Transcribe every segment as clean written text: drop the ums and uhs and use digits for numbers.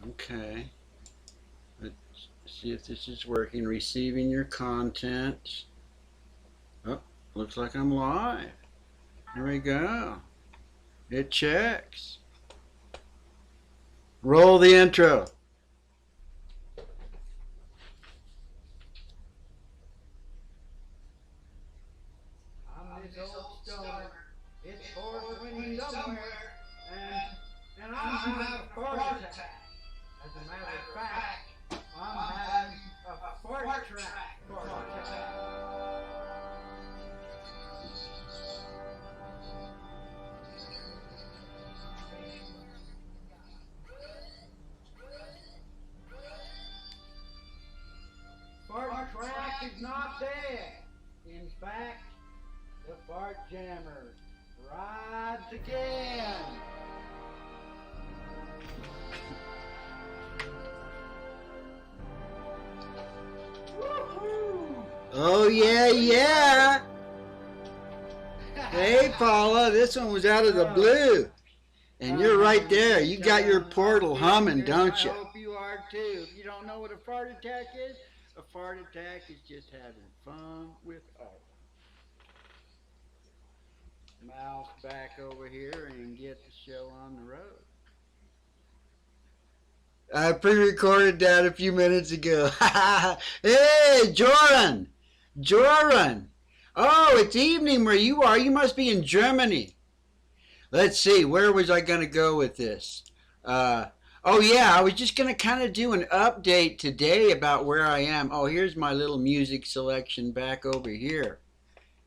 Okay. Let's see if this is working. Receiving your content. Oh, looks like I'm live. Here we go. It checks. Roll the intro. I'm this old stoner. It's 4:20 somewhere, and I'm having a fart attack. As a matter of fact, I'm having a fart track fart attack. Fart track is not dead. In fact, the fart jammer rides again. Woohoo! Oh, yeah. Hey, Paula, this one was out of the blue. And you're right there. You got your portal humming, don't you? I hope you are too. If you don't know what a fart attack is, a fart attack is just having fun with art. Mouse back over here and get the show on the road. I pre-recorded that a few minutes ago. Hey, Joran! Joran! Oh, it's evening where you are. You must be in Germany. Let's see, where was I going to go with this? Oh, yeah, I was just going to kind of do an update today about where I am. Oh, here's my little music selection back over here.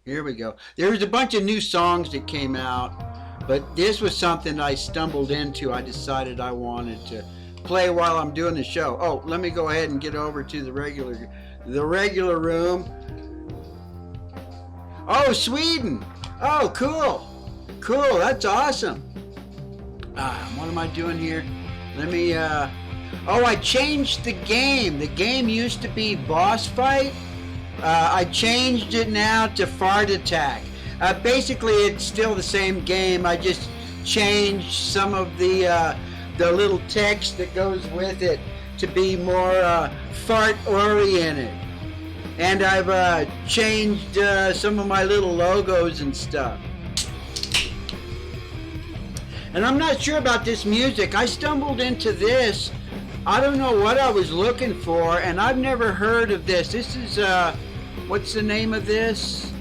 Here we go. There's a bunch of new songs that came out, but this was something I stumbled into. I decided I wanted to play while I'm doing the show. Oh, let me go ahead and get over to the regular room. Oh, Sweden. Oh, cool. Cool, that's awesome. What am I doing here? Let me, oh, I changed the game. The game used to be boss fight. I changed it now to fart attack. Basically, it's still the same game. I just changed some of the little text that goes with it to be more fart oriented. And I've changed some of my little logos and stuff. And I'm not sure about this music. I stumbled into this. I don't know what I was looking for, and I've never heard of this. This is, what's the name of this?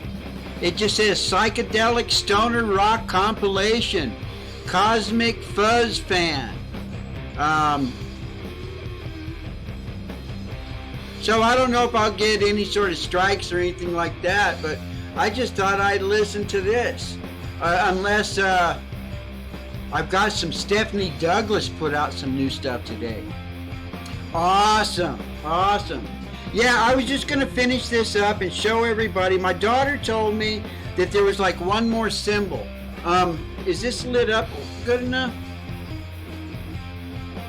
It just says Psychedelic Stoner Rock Compilation. Cosmic Fuzz Fan. So I don't know if I'll get any sort of strikes or anything like that, but I just thought I'd listen to this. Unless, I've got some Stephanie Douglas put out some new stuff today. Awesome. Yeah, I was just going to finish this up and show everybody. My daughter told me that there was like one more symbol. Is this lit up good enough?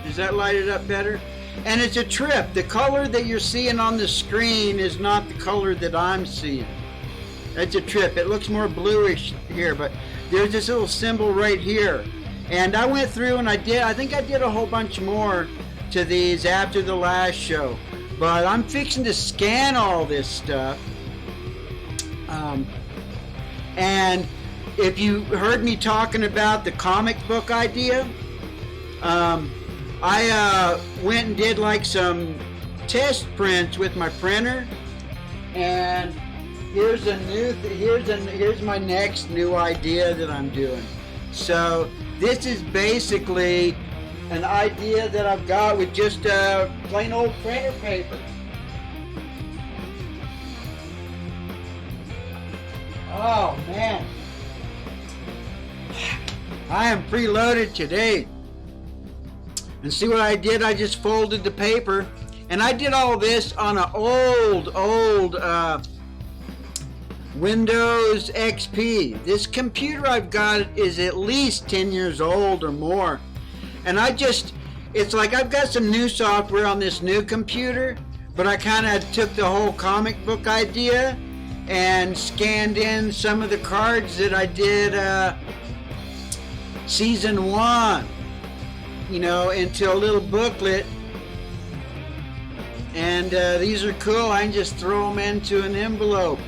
Does that light it up better? And it's a trip. The color that you're seeing on the screen is not the color that I'm seeing. It's a trip. It looks more bluish here, but there's this little symbol right here. And I went through and I think I did a whole bunch more to these after the last show. But I'm fixing to scan all this stuff. And if you heard me talking about the comic book idea, I went and did like some test prints with my printer. And here's my next new idea that I'm doing. So this is basically an idea that I've got with just plain old printer paper. Oh man, I am preloaded today. And see what I did? I just folded the paper, and I did all this on an old Windows XP. This computer I've got is at least 10 years old or more. And it's like I've got some new software on this new computer, but I kind of took the whole comic book idea and scanned in some of the cards that I did season 1. into a little booklet. And these are cool. I can just throw them into an envelope.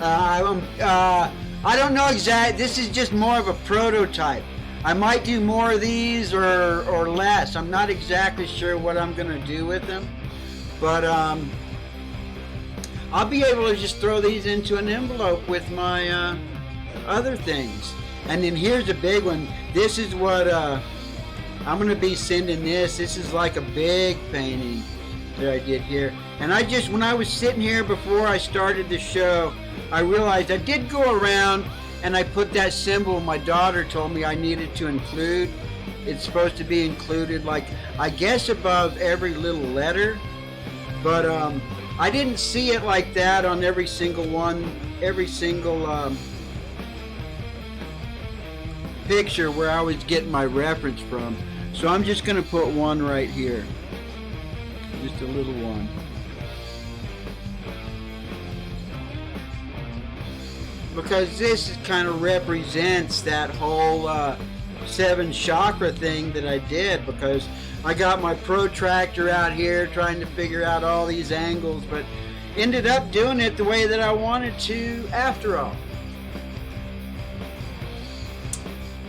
I don't know exactly. This is just more of a prototype. I might do more of these or less. I'm not exactly sure what I'm going to do with them. But I'll be able to just throw these into an envelope with my other things. And then here's a big one. This is what I'm going to be sending this. This is like a big painting that I did here. And when I was sitting here before I started the show, I realized I did go around and I put that symbol my daughter told me I needed to include. It's supposed to be included, like, I guess above every little letter. But I didn't see it like that on every single picture where I was getting my reference from. So I'm just going to put one right here. Just a little one. Because this kind of represents that whole Seven Chakra thing that I did, because I got my protractor out here trying to figure out all these angles, but ended up doing it the way that I wanted to after all.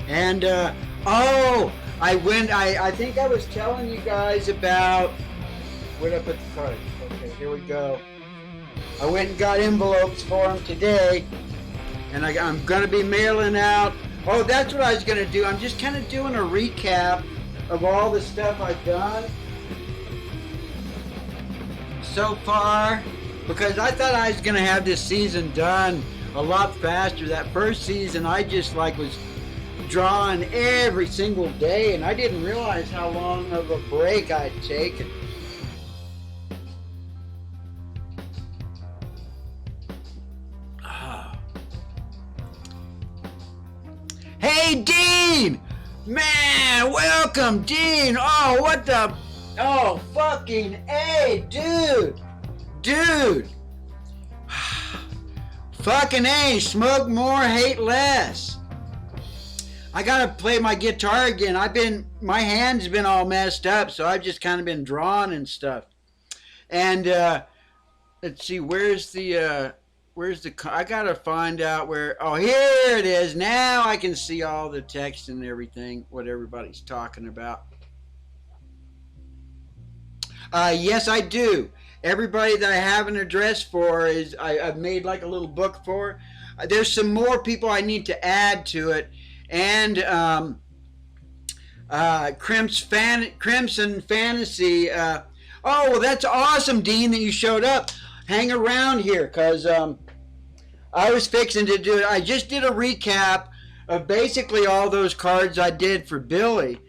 And I think I was telling you guys about, where'd I put the cards? Okay, here we go. I went and got envelopes for them today, and I'm going to be mailing out. Oh, that's what I was going to do. I'm just kind of doing a recap of all the stuff I've done so far, because I thought I was going to have this season done a lot faster. That first season, I just was drawing every single day, and I didn't realize how long of a break I'd taken. Hey, Dean! Man, welcome, Dean! Oh, what the... Oh, fucking A, dude! Dude! Fucking A, smoke more, hate less. I gotta play my guitar again. My hand's been all messed up, so I've just kind of been drawing and stuff. And, let's see, where's the, I gotta find out where, oh, here it is. Now I can see all the text and everything, what everybody's talking about. Yes, I do. Everybody that I have an address for I've made like a little book for. There's some more people I need to add to it. And Crimson Fantasy. Oh, well, that's awesome, Dean, that you showed up. Hang around here, because I was fixing to do it. I just did a recap of basically all those cards I did for Billie.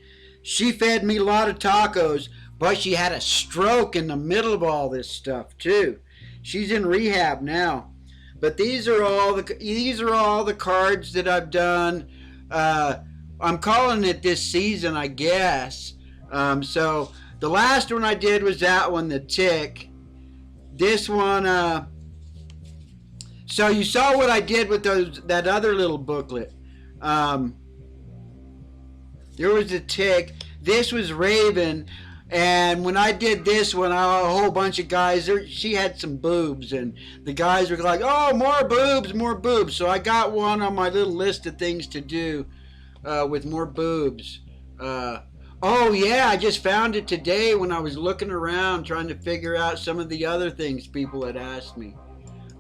She fed me a lot of tacos, but she had a stroke in the middle of all this stuff, too. She's in rehab now. But these are all the cards that I've done. I'm calling it this season, I guess. So the last one I did was that one, the Tick. This one, so you saw what I did with that other little booklet. There was the Tick. This was Raven. And when I did this one, a whole bunch of guys, she had some boobs, and the guys were like, oh, more boobs, more boobs. So I got one on my little list of things to do with more boobs. Oh, yeah, I just found it today when I was looking around trying to figure out some of the other things people had asked me.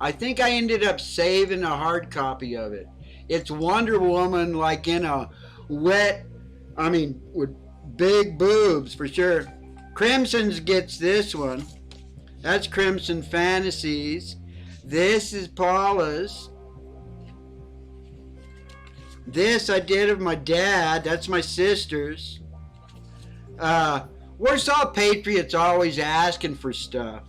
I think I ended up saving a hard copy of it. It's Wonder Woman, like in a with big boobs for sure. Crimson's gets this one. That's Crimson Fantasies. This is Paula's. This I did of my dad. That's my sister's. Warsaw Patriot's always asking for stuff.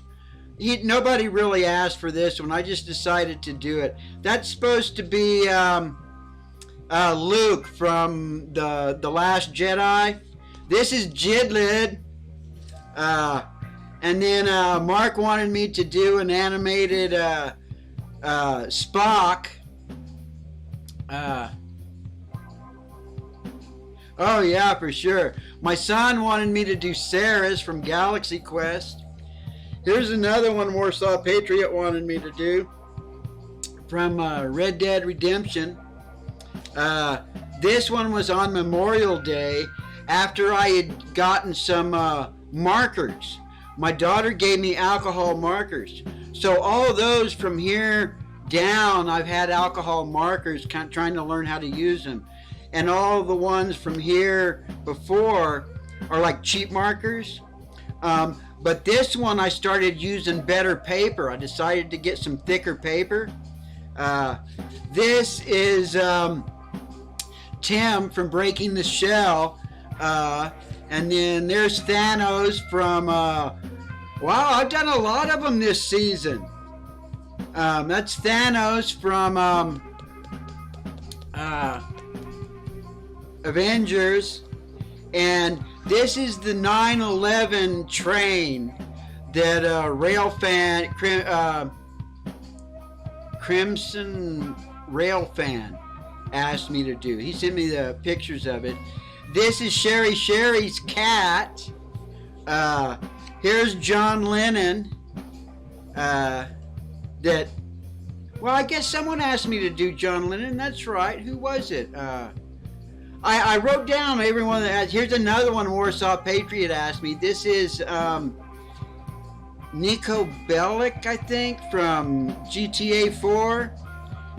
Nobody really asked for this one. I just decided to do it. That's supposed to be Luke from the Last Jedi. This is Jidlid. And then Mark wanted me to do an animated Spock. Oh yeah, for sure. My son wanted me to do Sarah's from Galaxy Quest. Here's another one Warsaw Patriot wanted me to do from Red Dead Redemption. This one was on Memorial Day after I had gotten some markers. My daughter gave me alcohol markers. So all those from here down, I've had alcohol markers, kind of trying to learn how to use them. And all the ones from here before are like cheap markers. But this one I started using better paper. I decided to get some thicker paper. This is Tim from Breaking the Shell. And then there's Thanos from, wow, I've done a lot of them this season. That's Thanos from Avengers. And this is the 9/11 train that Crimson Rail Fan asked me to do. He sent me the pictures of it. This is Sherry's cat. Here's John Lennon. Well, I guess someone asked me to do John Lennon. That's right. Who was it? I wrote down everyone that asked. Here's another one Warsaw Patriot asked me. This is Nico Bellic, I think, from GTA 4.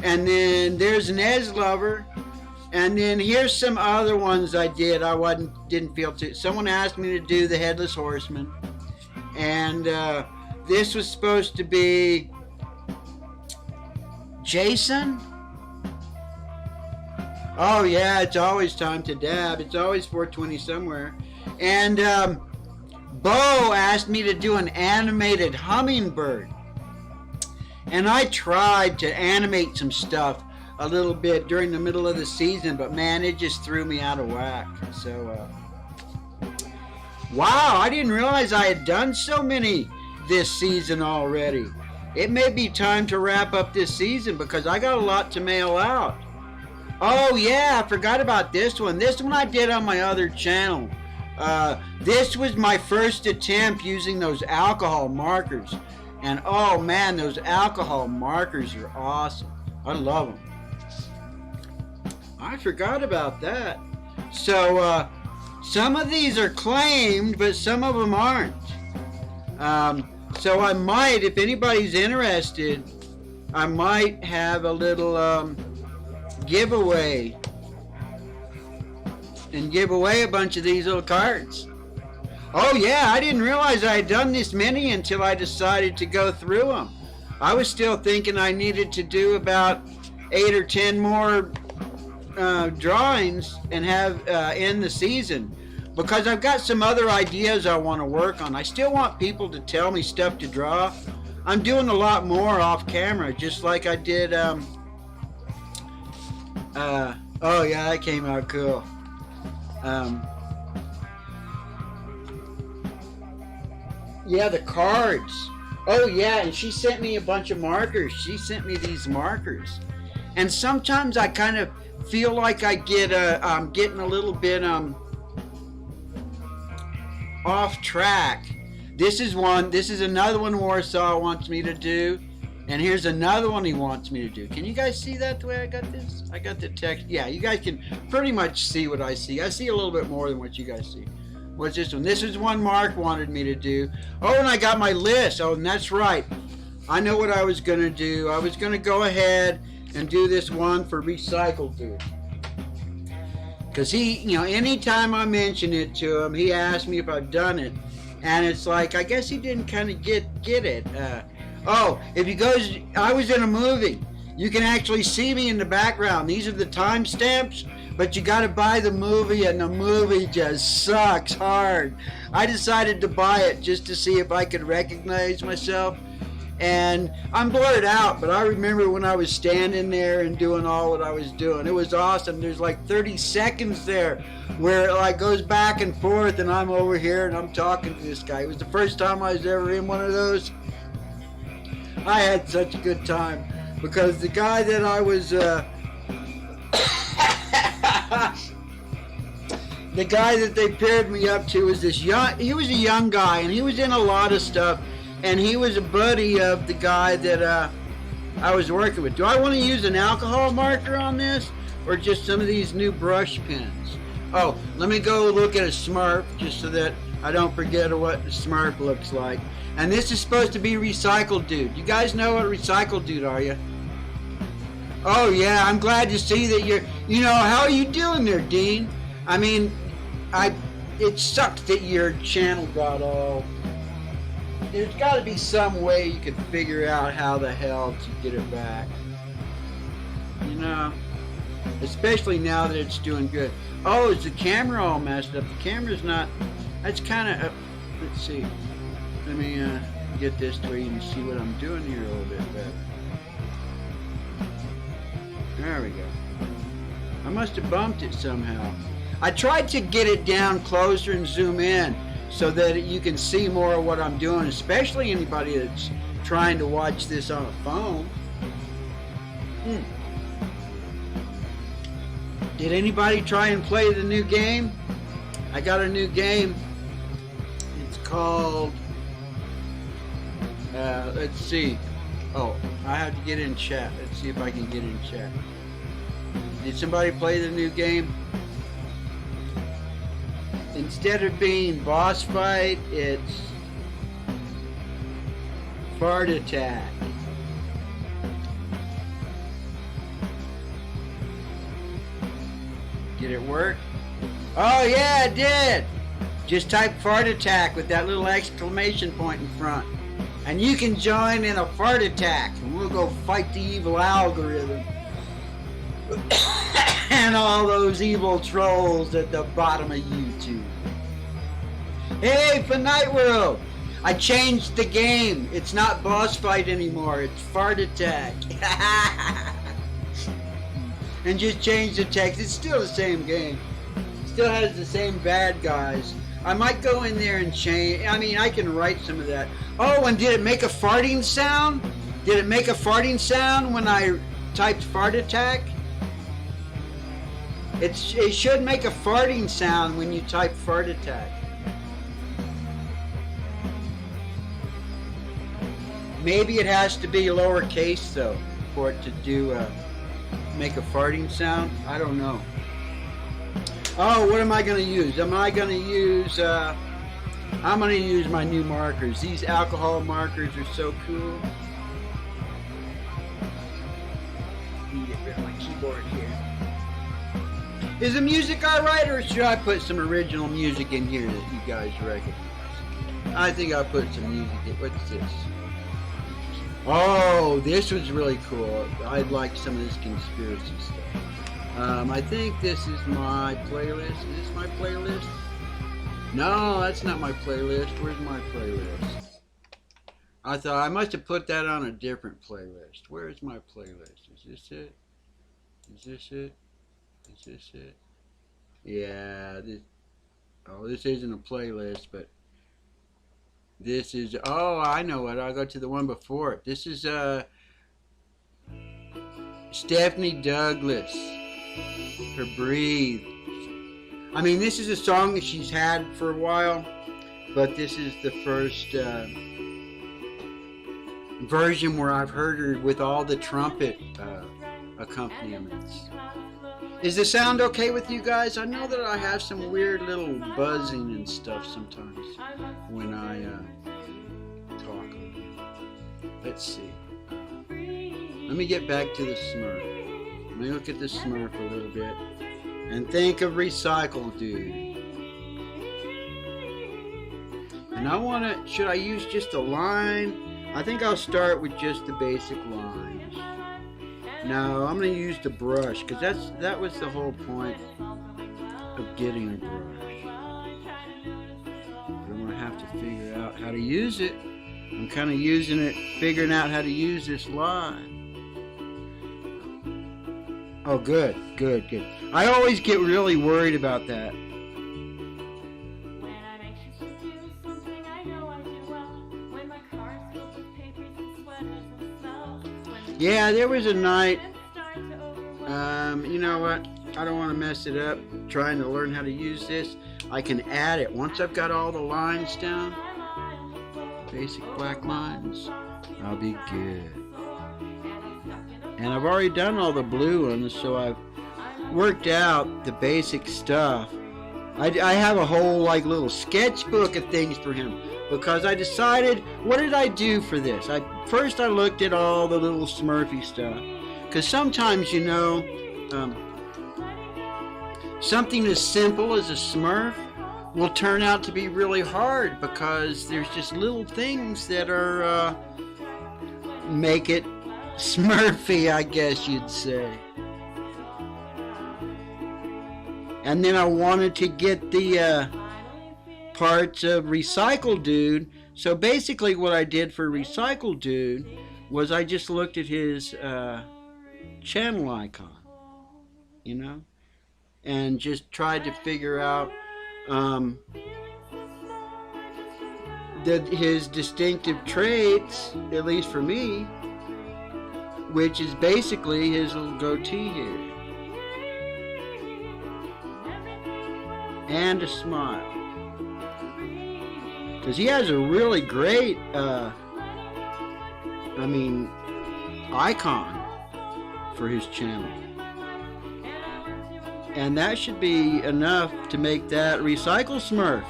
And then there's Nez Lover. And then here's some other ones I did. Didn't feel to. Someone asked me to do the Headless Horseman. And this was supposed to be Jason. Oh yeah, it's always time to dab. It's always 420 somewhere. And Bo asked me to do an animated hummingbird. And I tried to animate some stuff a little bit during the middle of the season, but man, it just threw me out of whack. So, wow, I didn't realize I had done so many this season already. It may be time to wrap up this season because I got a lot to mail out. Oh yeah, I forgot about this one. This one I did on my other channel. This was my first attempt using those alcohol markers. And oh man, those alcohol markers are awesome. I love them. I forgot about that. So some of these are claimed, but some of them aren't. So I might, if anybody's interested, I might have a little giveaway and give away a bunch of these little cards. Oh yeah, I didn't realize I had done this many until I decided to go through them. I was still thinking I needed to do about 8 or 10 more drawings and have end the season, because I've got some other ideas I want to work on. I still want people to tell me stuff to draw. I'm doing a lot more off camera, just like I did oh yeah, that came out cool. Yeah, the cards. Oh yeah, and she sent me a bunch of markers. She sent me these markers. And sometimes I kind of feel like I get I'm getting a little bit off track. This is another one Warsaw wants me to do. And here's another one he wants me to do. Can you guys see that the way I got this? I got the text. Yeah, you guys can pretty much see what I see. I see a little bit more than what you guys see. What's this one? This is one Mark wanted me to do. Oh, and I got my list. Oh, and that's right. I know what I was going to do. I was going to go ahead and do this one for Recycle Dude. Because he, anytime I mention it to him, he asks me if I've done it. And it's like, I guess he didn't kind of get it. Oh, if he goes, I was in a movie. You can actually see me in the background. These are the timestamps, but you got to buy the movie, and the movie just sucks hard. I decided to buy it just to see if I could recognize myself. And I'm blurred out, but I remember when I was standing there and doing all what I was doing. It was awesome. There's like 30 seconds there where it like goes back and forth, and I'm over here and I'm talking to this guy. It was the first time I was ever in one of those. I had such a good time because the guy that I was the guy that they paired me up to was this young, he was a young guy, and he was in a lot of stuff, and he was a buddy of the guy that I was working with. Do I want to use an alcohol marker on this, or just some of these new brush pens? Oh, let me go look at a Smurf, just so that I don't forget what the Smurf looks like. And this is supposed to be recycled dude. You guys know what recycled dude, are you? Oh yeah, I'm glad to see that you're, how are you doing there, Dean? I mean, it sucks that your channel got all, there's got to be some way you could figure out how the hell to get it back. Especially now that it's doing good. Oh, is the camera all messed up? The camera's not, that's kind of, let's see. Let me get this to where you can see what I'm doing here a little bit better. There we go. I must have bumped it somehow. I tried to get it down closer and zoom in so that you can see more of what I'm doing, especially anybody that's trying to watch this on a phone. Did anybody try and play the new game? I got a new game. It's called, let's see. Oh, I have to get in chat. Let's see if I can get in chat. Did somebody play the new game? Instead of being boss fight, it's fart attack. Did it work? Oh yeah, it did! Just type fart attack with that little exclamation point in front. And you can join in a fart attack, and we'll go fight the evil algorithm. And all those evil trolls at the bottom of YouTube. Hey, for Night World! I changed the game. It's not boss fight anymore. It's fart attack. And just change the text. It's still the same game. Still has the same bad guys. I might go in there and change. I mean, I can write some of that. Oh, and did it make a farting sound? Did it make a farting sound when I typed fart attack? It should make a farting sound when you type fart attack. Maybe it has to be lowercase though for it to do make a farting sound. I don't know. Oh, what am I going to use? Am I going to use? I'm going to use my new markers. These alcohol markers are so cool. Let me get rid of my keyboard here. Is the music alright, or should I put some original music in here that you guys recognize? I think I'll put some music in. What's this? Oh, this was really cool. I'd like some of this conspiracy stuff. I think this is my playlist. Is this my playlist? No, that's not my playlist. Where's my playlist? I thought I must have put that on a different playlist. Where's my playlist? Is this it? Is this it? Is this it? Yeah. This isn't a playlist, but this is. Oh, I know it. I'll go to the one before it. This is Stephanie Douglas. Her Breathe. I mean, this is a song that she's had for a while, but this is the first version where I've heard her with all the trumpet accompaniments. Is the sound okay with you guys? I know that I have some weird little buzzing and stuff sometimes when I talk. Let's see. Let me get back to the Smurf. Let me look at the Smurf a little bit and think of Recycle Dude. And I want to, should I use just a line? I think I'll start with just the basic lines. No, I'm going to use the brush because that was the whole point of getting a brush. I'm going to have to figure out how to use it. I'm kind of using it, figuring out how to use this live. Oh, good. I always get really worried about that. Yeah, there was a night, you know what, I don't want to mess it up, trying to learn how to use this, I can add it. Once I've got all the lines down, basic black lines, I'll be good. And I've already done all the blue ones, so I've worked out the basic stuff. I have a whole like little sketchbook of things for him, because I decided, what did I do for this? First I looked at all the little Smurfy stuff, because sometimes, you know, something as simple as a Smurf will turn out to be really hard, because there's just little things that are make it Smurfy, I guess you'd say. And then I wanted to get the parts of Recycle Dude. So basically what I did for Recycle Dude was I just looked at his channel icon, you know, and just tried to figure out his distinctive traits, at least for me, which is basically his little goatee here. And a smile, because he has a really great icon for his channel, and that should be enough to make that Recycle Smurf.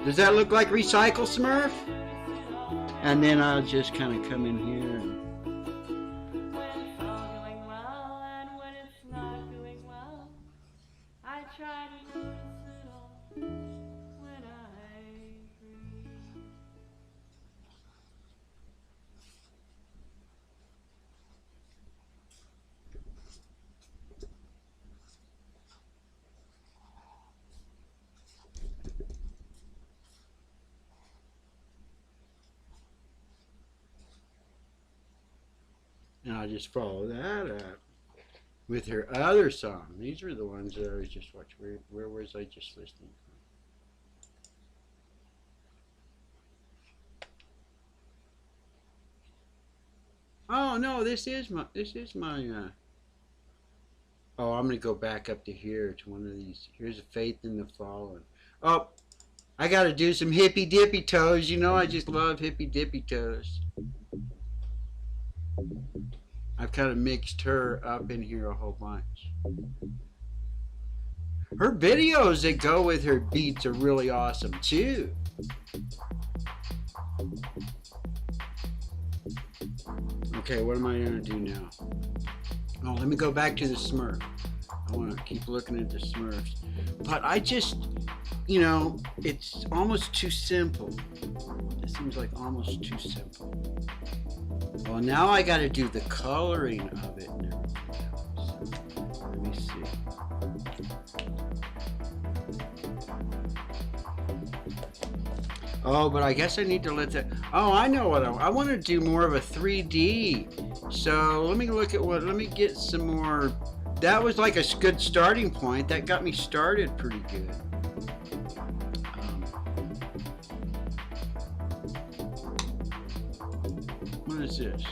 Does that look like Recycle Smurf? And then I'll just kind of come in here and I'll just follow that up with her other song. These were the ones that I was just watching. Where was I just listening from? Oh no, this is my oh, I'm gonna go back up to here to one of these. Here's a Faith in the Fallen. Oh, I gotta do some hippy dippy toes. You know I just love hippy dippy toes. I've kind of mixed her up in here a whole bunch. Her videos that go with her beats are really awesome too. Okay, what am I gonna do now? Oh, let me go back to the Smurf. I want to keep looking at the Smurfs. But I just, you know, it's almost too simple. It seems like almost too simple. Well, now I got to do the coloring of it and everything else. Let me see. Oh, but I guess I need to let that... Oh, I know what I want to do more of a 3D. So let me look at let me get some more... That was like a good starting point. That got me started pretty good. What is this?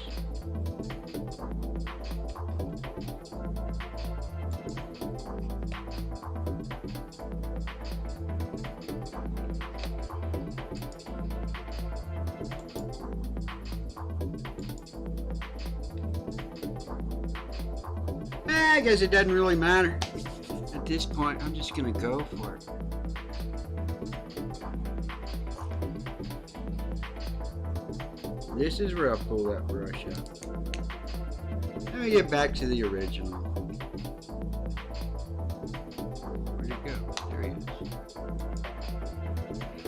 I guess it doesn't really matter. At this point, I'm just going to go for it. This is where I'll pull that brush up. Let me get back to the original. Where'd it go? There he is.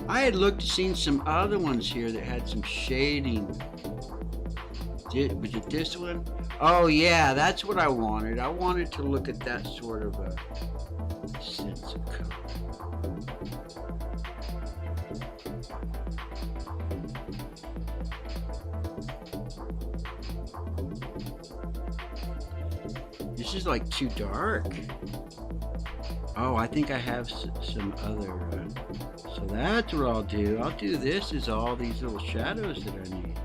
I had seen some other ones here that had some shading. Was it this one? Oh yeah, that's what I wanted. I wanted to look at that sort of a sense of color. This is like too dark. Oh, I think I have some other... so that's what I'll do. I'll do this as all these little shadows that I need.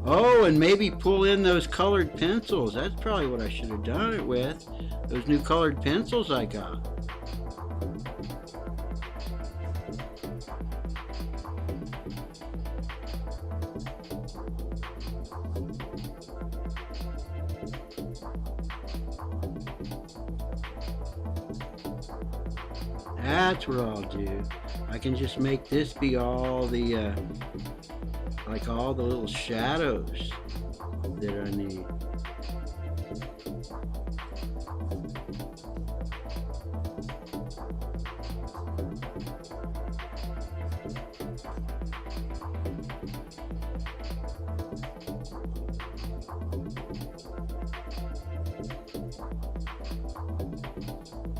Oh, and maybe pull in those colored pencils. That's probably what I should have done it with. Those new colored pencils I got. That's what I'll do. I can just make this be all the, like all the little shadows that I need.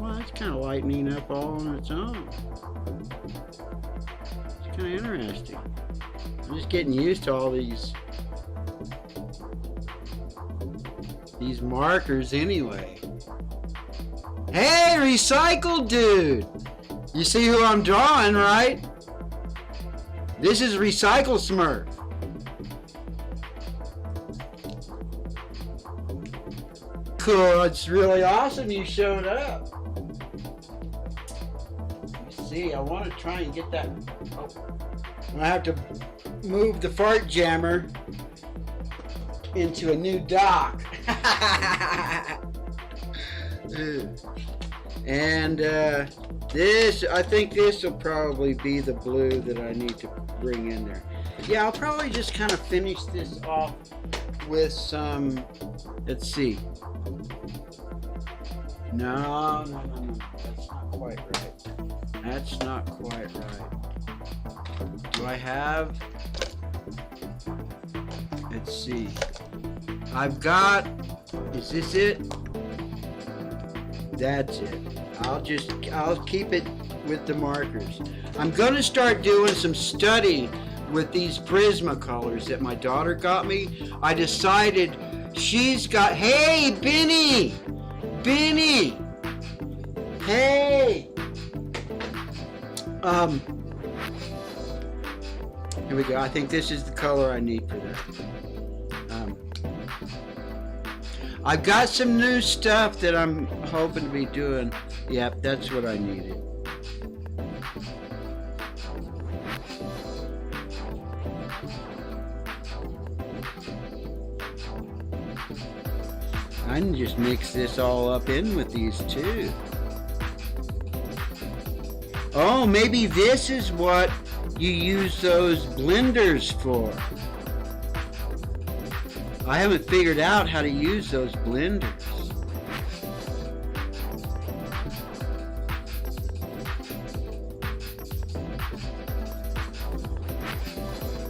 Well, that's kind of lightening up all on its own. It's kind of interesting. I'm just getting used to all these markers anyway. Hey, recycled dude! You see who I'm drawing, right? This is Recycle Smurf. Cool, it's really awesome you showed up. See, I want to try and get that. Oh, I have to move the fart jammer into a new dock. And this, I think this will probably be the blue that I need to bring in there. Yeah, I'll probably just kind of finish this off with some, let's see. No, that's not quite right. That's not quite right. Do I have, let's see. I've got, is this it? That's it. I'll keep it with the markers. I'm gonna start doing some studying with these Prismacolors that my daughter got me. I decided she's got, hey, Benny! Hey! Here we go. I think this is the color I need for that. I've got some new stuff that I'm hoping to be doing. Yep, that's what I needed. I can just mix this all up in with these too. Oh, maybe this is what you use those blenders for. I haven't figured out how to use those blenders.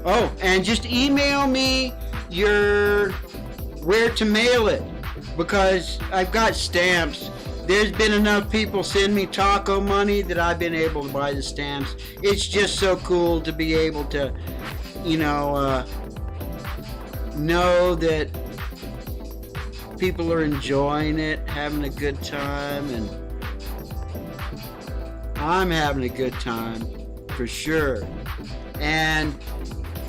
Oh, and just email me your where to mail it, because I've got stamps. There's been enough people send me taco money that I've been able to buy the stamps. It's just so cool to be able to, you know that people are enjoying it, having a good time, and I'm having a good time for sure. And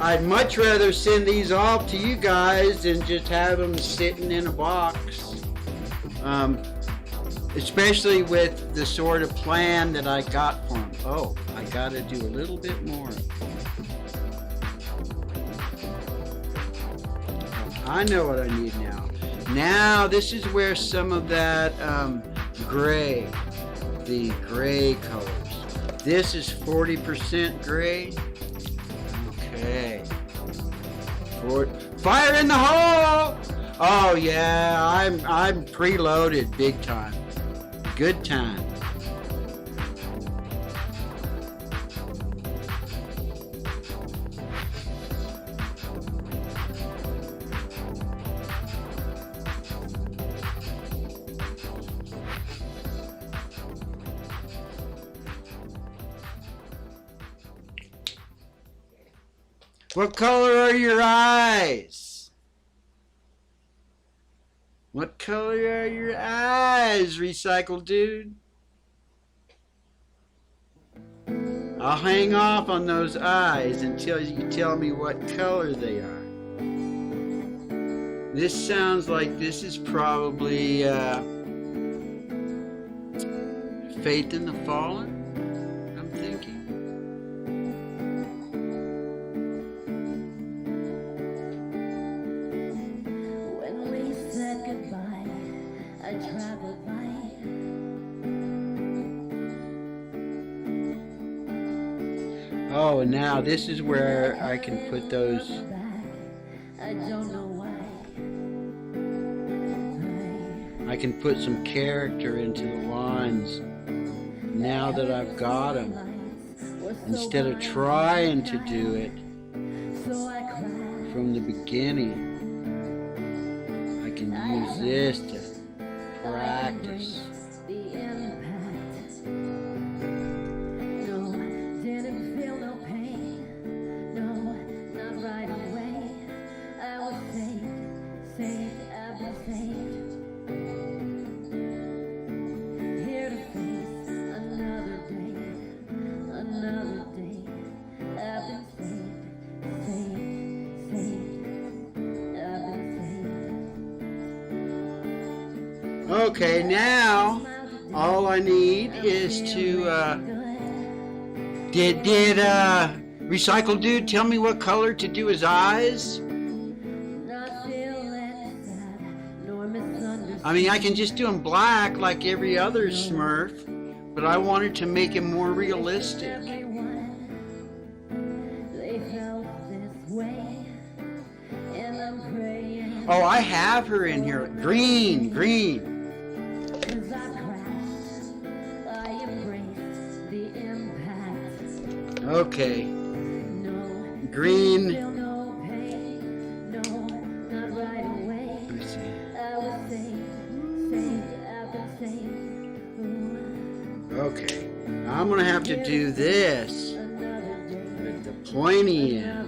I'd much rather send these off to you guys than just have them sitting in a box. Especially with the sort of plan that I got for them. Oh, I gotta do a little bit more. I know what I need now. Now this is where some of that gray, the gray colors. This is 40% gray. Okay. Fire in the hole! Oh yeah, I'm preloaded big time. Good time. What color are your eyes? What color are your eyes, recycle dude? I'll hang off on those eyes until you tell me what color they are. This sounds like this is probably Faith in the Fallen, I'm thinking. When we said goodbye, I traveled by. Oh, and now this is where I can put those. I don't know why. I can put some character into the lines now that I've got them. Instead of trying to do it from the beginning, I can use this to practice. Okay, now all I need is to did Recycle Dude tell me what color to do his eyes? I mean, I can just do him black like every other Smurf, but I wanted to make him more realistic. Oh, I have her in here. Green, green. Okay. Green. Let me see. Okay. I'm going to have to do this with the pointy end.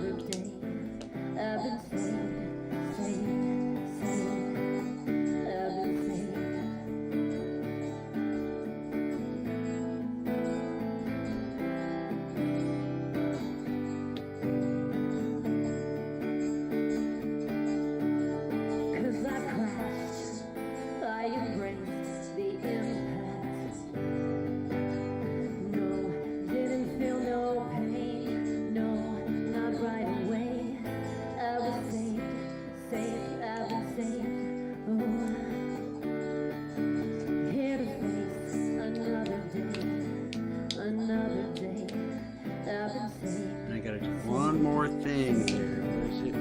I gotta do one more thing here. What is it?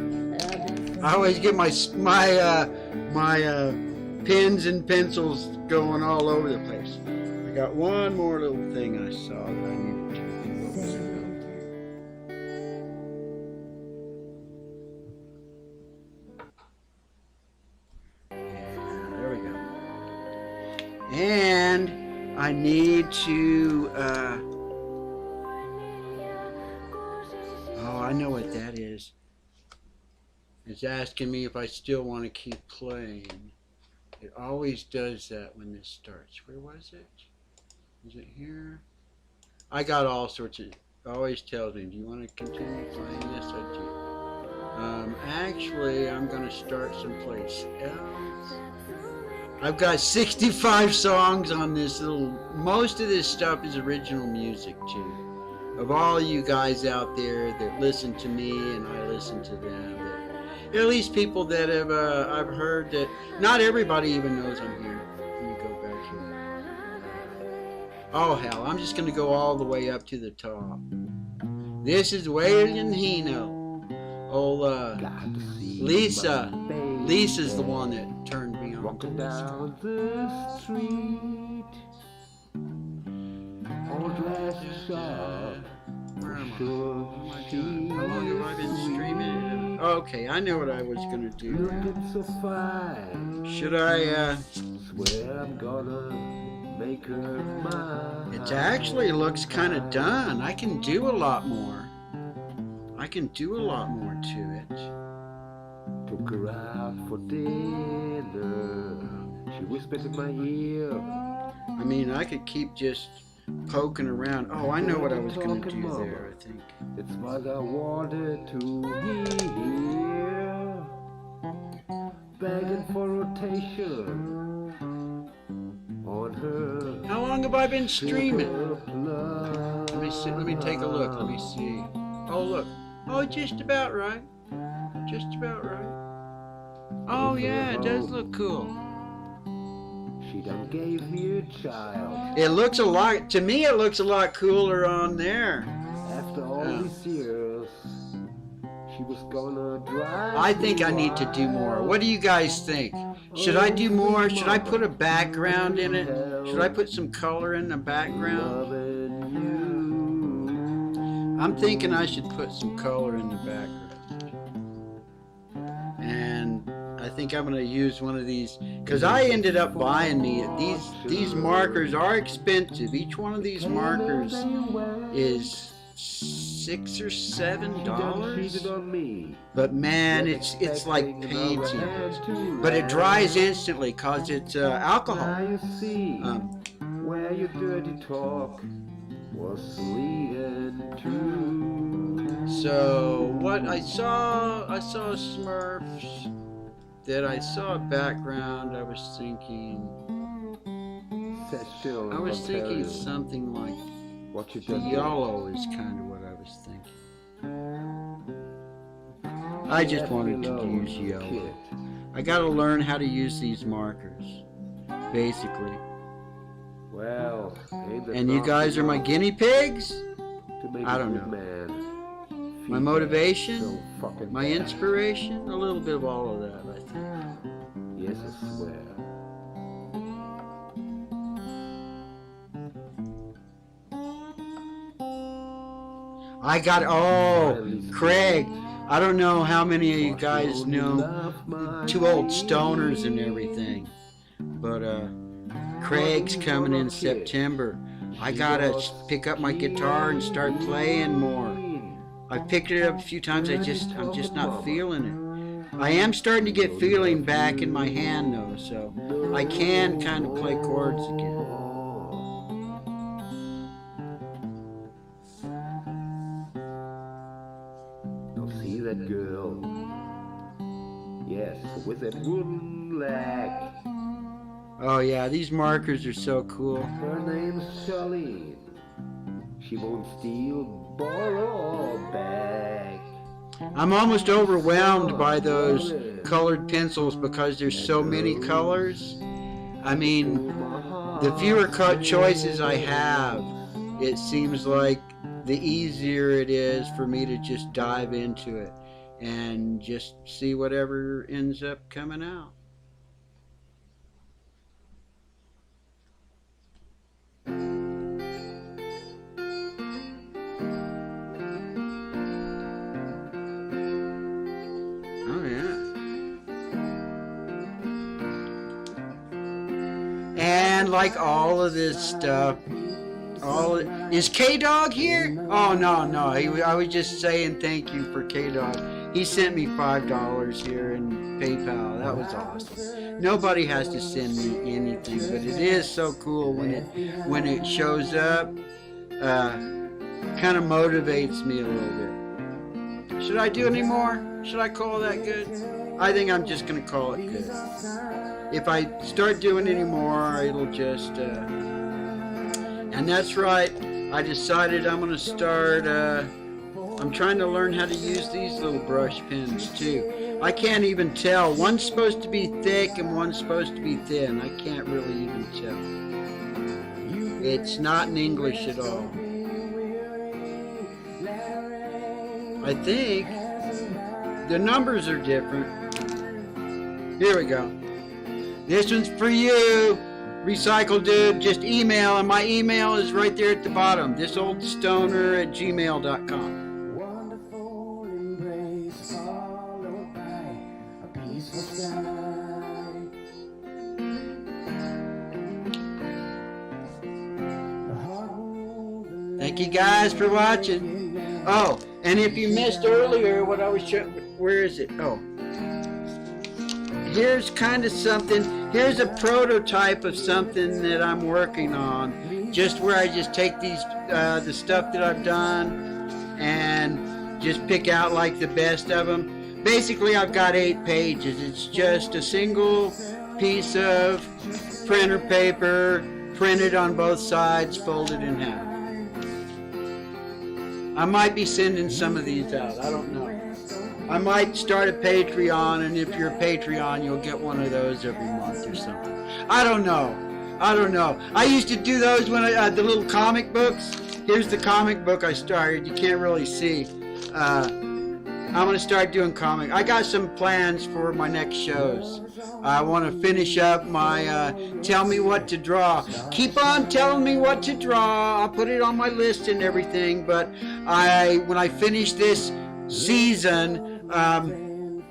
I always get my pens and pencils going all over the place. I got one more little thing I saw that I needed to do. There we go. And I need to oh, I know what that is. It's asking me if I still want to keep playing. It always does that when this starts. Where was it? Is it here? I got all sorts of... It always tells me, do you want to continue playing this? I do. Actually, I'm going to start someplace else. I've got 65 songs on this little... Most of this stuff is original music, too. Of all you guys out there that listen to me and I listen to them. At least people that have, I've heard that, not everybody even knows I'm here. Let me go back here. Oh hell, I'm just going to go all the way up to the top. This is Waylon Hino. Old, Lisa. Lisa's the one that turned me on. Walking down the street, old glasses up. Where am I? Oh my god, how long have I been streaming? Okay, I know what I was gonna do now. Looking so fine. Should I, Swear I'm gonna make her mine. it actually looks kinda done. I can do a lot more. I can do a lot more to it. Took her out for dinner. She whispered in my ear. I mean, I could keep just poking around. Oh, I know what I was going to do there, I think. It's what I wanted to hear. Begging for rotation on her. How long have I been streaming? Let Let me see. Let me take a look. Let me see. Oh, look. Oh, just about right. Just about right. Oh, yeah, it does look cool. She done gave me a child. It looks a lot, to me it looks a lot cooler on there. After all these years, she was gonna drive. I think I need to do more. What do you guys think? Should I do more? Should I put a background in it? Should I put some color in the background? I'm thinking I should put some color in the background. And I think I'm going to use one of these, because I ended up buying these markers are expensive. Each one of these markers is $6 or $7. But man, it's like painting. But it dries instantly because it's alcohol. Now you see where your dirty talk was leading to. So what I saw Smurfs. That I saw a background. I was thinking something like what you the yellow is kind of what I was thinking. I just wanted to use yellow. I got to learn how to use these markers, basically. Well, and you guys are my guinea pigs? I don't know. My motivation, my inspiration, a little bit of all of that, I think. Yes, I swear. I got, Craig, I don't know how many of you guys know Two Old Stoners and everything, but Craig's coming in September. I gotta pick up my guitar and start playing more. I've picked it up a few times. I'm just not feeling it. I am starting to get feeling back in my hand though, so I can kind of play chords again. Now see that girl? Yes, with that wooden leg. Oh yeah, these markers are so cool. Her name's Charlene. She won't steal, borrow, or beg. I'm almost overwhelmed by those colored pencils because there's so many colors. I mean, the fewer choices I have, it seems like the easier it is for me to just dive into it and just see whatever ends up coming out. And like all of this stuff, is K-Dog here? Oh no, I was just saying thank you for K-Dog. He sent me $5 here in PayPal. That was awesome. Nobody has to send me anything, but it is so cool when it shows up. Kind of motivates me a little bit. Should I do any more? Should I call that good? I think I'm just gonna call it good. If I start doing any more, it'll just, and that's right, I decided I'm going to start, I'm trying to learn how to use these little brush pens too. I can't even tell. One's supposed to be thick and one's supposed to be thin. I can't really even tell. It's not in English at all. I think the numbers are different. Here we go. This one's for you, Recycle Dude. Just email, and my email is right there at the bottom. thisoldstoner@gmail.com. Wonderful embrace followed by a peaceful sigh. Thank you guys for watching. Oh, and if you missed earlier what I was showing, where is it? Oh. Here's kind of something, here's a prototype of something that I'm working on, just where I just take these, the stuff that I've done and just pick out like the best of them. Basically, I've got 8 pages. It's just a single piece of printer paper, printed on both sides, folded in half. I might be sending some of these out. I don't know. I might start a Patreon, and if you're a Patreon, you'll get one of those every month or something. I don't know. I used to do those when the little comic books. Here's the comic book I started. You can't really see. I'm going to start doing comic. I got some plans for my next shows. I want to finish up my tell me what to draw. Keep on telling me what to draw. I'll put it on my list and everything. But when I finish this season,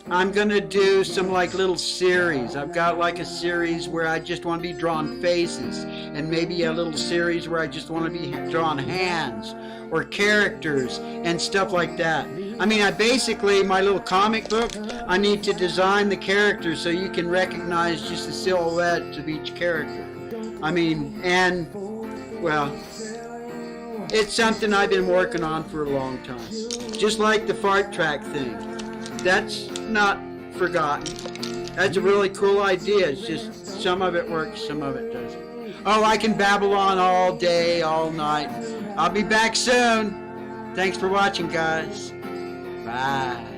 I'm going to do some like little series. I've got like a series where I just want to be drawing faces, and maybe a little series where I just want to be drawing hands or characters and stuff like that. I mean, basically, my little comic book, I need to design the characters so you can recognize just the silhouette of each character. I mean, and, well, it's something I've been working on for a long time. Just like the fart track thing. That's not forgotten. That's a really cool idea. It's just some of it works, some of it doesn't. Oh, I can babble on all day, all night. I'll be back soon. Thanks for watching, guys. Bye.